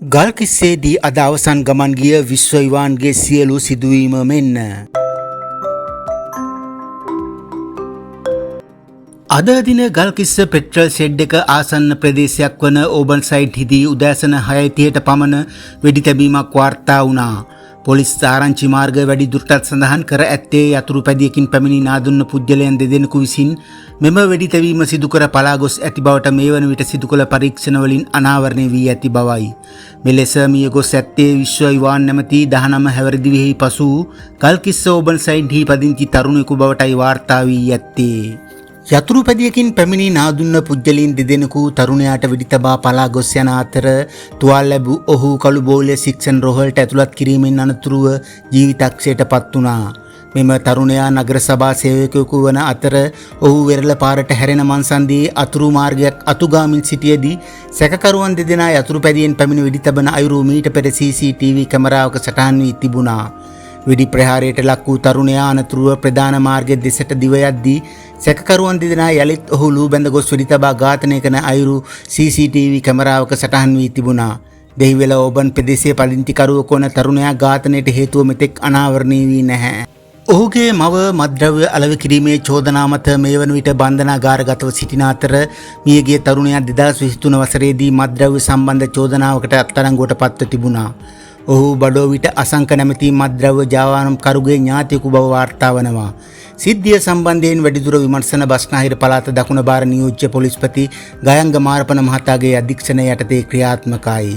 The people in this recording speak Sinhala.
ගල්කිස්සේදී අද අවසන් ගමන් ගිය විශ්ව විවාන්ගේ සියලු සිදුවීම මෙන්න. අද දින ගල්කිස්ස පෙට්‍රල් ෂෙඩ් එක ආසන්න ප්‍රදේශයක් වන ඕබන් සයිඩ් හිදී උදෑසන 6:30ට පමණ වෙඩි තැබීමක් වාර්තා වුණා. පොලිස් ආරංචි මාර්ග වැඩි දුරටත් සඳහන් කර ඇත්තේ යතුරු පැදියකින් පැමිණි නාදුන්න පුද්ගලයන් දෙදෙනෙකු විසින් මෙම වෙඩි තැබීම සිදු කර පලා ගොස් ඇති බවට මේ වන විට සිදු කළ පරීක්ෂණ වලින් අනාවරණය වී ඇති බවයි. මෙලෙස මිය ගොස් ඇත්තේ විශ්ව විවාන් නැමැති 19 හැවිරිදිවෙහි පසු ගල්කිස්ස ඕබන් සයිඩ් හි පදිංචි තරුණයෙකු බවටයි වාර්තා වී ඇත්තේ. යතුරු පැදියකින් පැමිණි නාදුන්න පුද්ගලයන් දෙදෙනෙකු තරුණයාට වෙඩි තබා පලා ගොස් යන අතර තුවාල ලැබූ ඔහු කළු බෝලය සික්සන් රෝහලට ඇතුළත් කිරීමෙන් අනතුරුව ජීවිතක්ෂයට පත් වුණා. මෙම තරුණයා නගර සභා සේවකයෙකු වන අතර ඔහු වෙරළ පාරට හැරෙන මන්සන්දියේ අතුරු මාර්ගයක් අතුගාමින් සිටියේදී සැකකරුවන් දෙදෙනා යතුරු පැදියෙන් පැමිණි වෙඩි තබන අයුරු මීට පෙර CCTV කැමරාවක සටහන් වී තිබුණා. වෙඩි ප්‍රහාරයට ලක් වූ තරුණයා අනතුරුව ප්‍රධාන මාර්ගය දෙසට දිව යද්දී සැකකරුවන් දෙදෙනා යලිත් ඔහු ලූ බැඳ ගොස් වෙඩි තබා ඝාතනය කරන අයුරු CCTV කැමරාවක සටහන් වී තිබුණා. දෙහිවල ඕබන් ප්‍රදේශයේ පදිංචිකරුවෙකු වන තරුණයා ඝාතනයට හේතුව මෙතෙක් අනාවරණය වී නැහැ. ඔහුගේ මව මත්ද්‍රව්‍ය අලෙවි කිරීමේ චෝදනා මත මේ වන විට බන්ධනාගාරගතව සිටින අතර මියගිය තරුණයා 2023 වසරේදී මත්ද්‍රව්‍ය සම්බන්ධ චෝදනාවකට අත්අඩංගුවට පත්ව තිබුණා. ඔහු බඩෝවිට අසංක නැමැති මත්ද්‍රව්‍ය ජාවානම් කරුගේ ඥාතියෙකු බව වාර්තා වනවා. සිද්ධිය සම්බන්ධයෙන් වැඩිදුර විමර්ශන බස්නාහිර පළාත දකුණ භාර නියෝජ්‍ය පොලිස්පති ගයංග මාරපන මහතාගේ අධීක්ෂණය යටතේ ක්‍රියාත්මකයි.